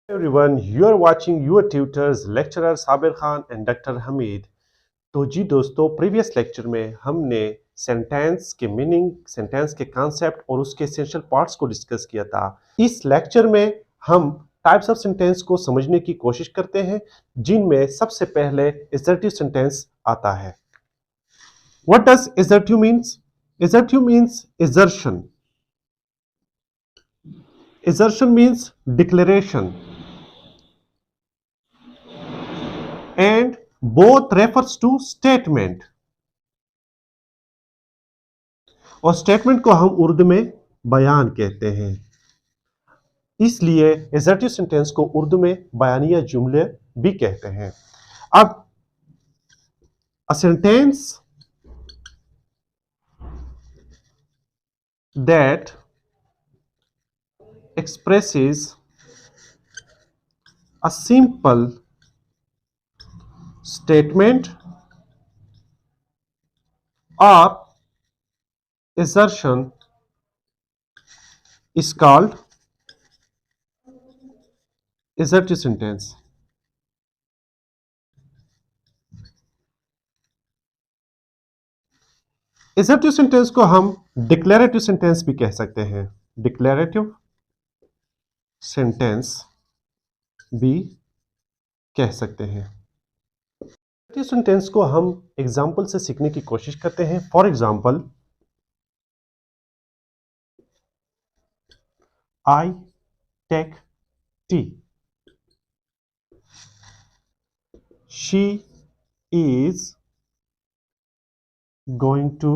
Everyone, you are watching your tutors, lecturer Sabir Khan and doctor Hamid. तो जी दोस्तों, previous lecture में हमने सेंटेंस के मीनिंग, सेंटेंस के कॉन्सेप्ट और उसके एसेंशियल पार्ट्स को डिस्कस किया था। इस लेक्चर में हम टाइप्स ऑफ सेंटेंस को समझने की कोशिश करते हैं, जिनमें सबसे पहले असर्टिव सेंटेंस आता है। What does assertive means? Assertive means assertion. Assertion means declaration, and both refers to statement. और स्टेटमेंट को हम उर्दू में बयान कहते हैं, इसलिए असर्टिव सेंटेंस को उर्दू में बयानिया जुमले भी कहते हैं। अब a sentence that expresses a simple statement or assertion is called assertive sentence. assertive sentence को हम डिक्लेरेटिव सेंटेंस भी कह सकते हैं। डिक्लेरेटिव सेंटेंस भी कह सकते हैं। assertive सेंटेंस को हम एग्जाम्पल से सीखने की कोशिश करते हैं। For example, I take tea. She is going to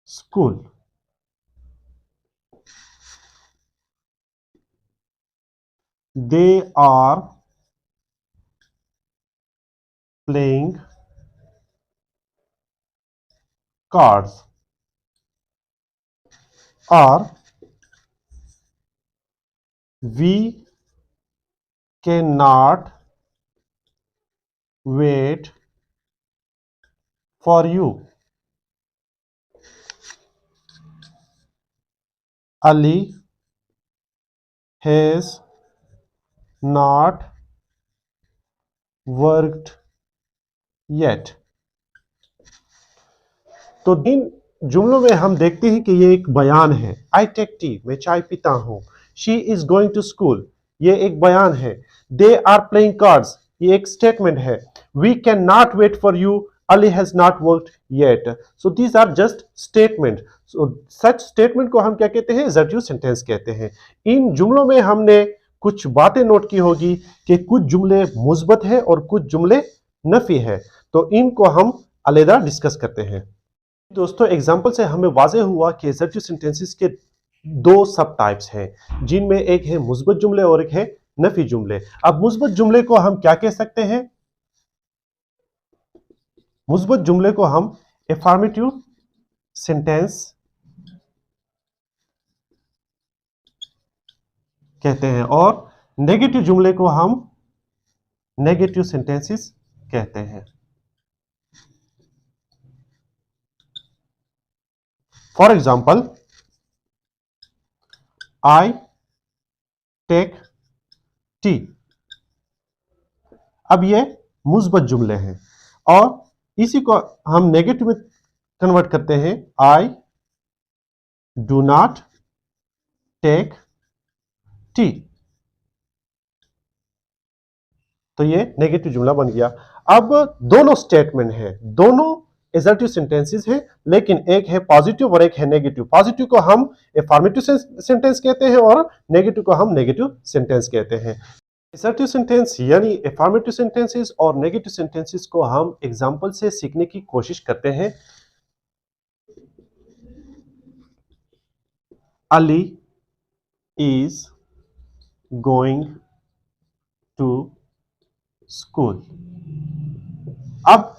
school. They are playing cards. Or we cannot wait for you. Ali has not worked yet. तो इन जुमलों में हम देखते हैं कि ये एक बयान है। I take tea, मैं चाय पीता हूं। She is going to school, ये एक बयान है। They are playing cards, ये एक स्टेटमेंट है। We cannot wait for you, Ali has not worked yet. So these are just statement. So such statement को हम क्या कहते हैं? assertive sentence कहते हैं। इन जुमलों में हमने कुछ बातें नोट की होगी कि कुछ जुमले मुस्बत है और कुछ जुमले नफी है, तो इनको हम अलग डिस्कस करते हैं। दोस्तों, एग्जाम्पल से हमें वाज़ेह हुआ कि असर्टिव सेंटेंसेस के दो सब टाइप्स हैं, जिनमें एक है मुस्बत जुमले और एक है नफी जुमले। अब मुस्बत जुमले को हम क्या कह सकते हैं? मुस्बत जुमले को हम अफर्मेटिव सेंटेंस कहते हैं और नेगेटिव जुमले को हम नेगेटिव सेंटेंसेस कहते हैं। For example, I take tea. अब ये मुस्बत जुमले हैं और इसी को हम नेगेटिव में कन्वर्ट करते हैं। I do not take tea. तो ये नेगेटिव जुमला बन गया। अब दोनों स्टेटमेंट हैं, दोनों असर्टिव सेंटेंसेस हैं, लेकिन एक है पॉजिटिव और एक है नेगेटिव। पॉजिटिव को हम अफर्मेटिव सेंटेंस कहते हैं और नेगेटिव को हम नेगेटिव सेंटेंस कहते हैं। असर्टिव सेंटेंस यानी अफर्मेटिव सेंटेंसेस और नेगेटिव सेंटेंसेस को हम एग्जांपल से सीखने की कोशिश करते हैं। Ali is going to school. अब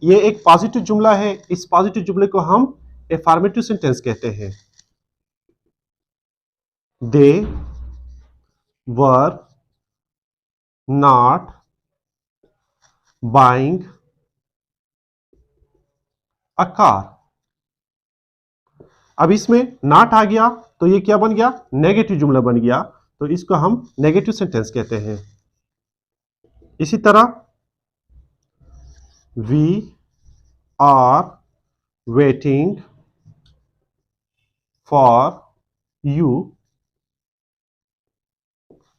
ये एक पॉजिटिव जुमला है, इस पॉजिटिव जुमले को हम अफर्मेटिव सेंटेंस कहते हैं। They were not buying a car. अब इसमें नॉट आ गया तो ये क्या बन गया? नेगेटिव जुमला बन गया। तो इसको हम नेगेटिव सेंटेंस कहते हैं। इसी तरह we are waiting for you,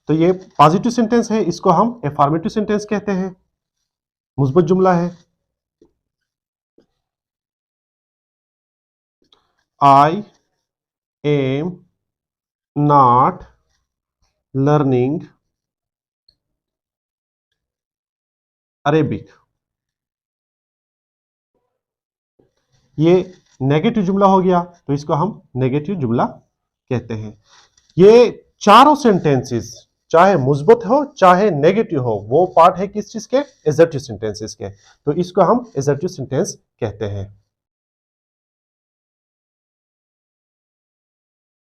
तो ये पॉजिटिव सेंटेंस है, इसको हम एफर्मेटिव सेंटेंस कहते हैं, मुस्बत जुमला है। I am not learning Arabic, ये नेगेटिव जुमला हो गया, तो इसको हम नेगेटिव जुमला कहते हैं। ये चारों सेंटेंसेस चाहे मुस्बत हो चाहे नेगेटिव हो, वो पार्ट है किस चीज के? एसर्टिव सेंटेंसेस के, तो इसको हम एसर्टिव सेंटेंस कहते हैं।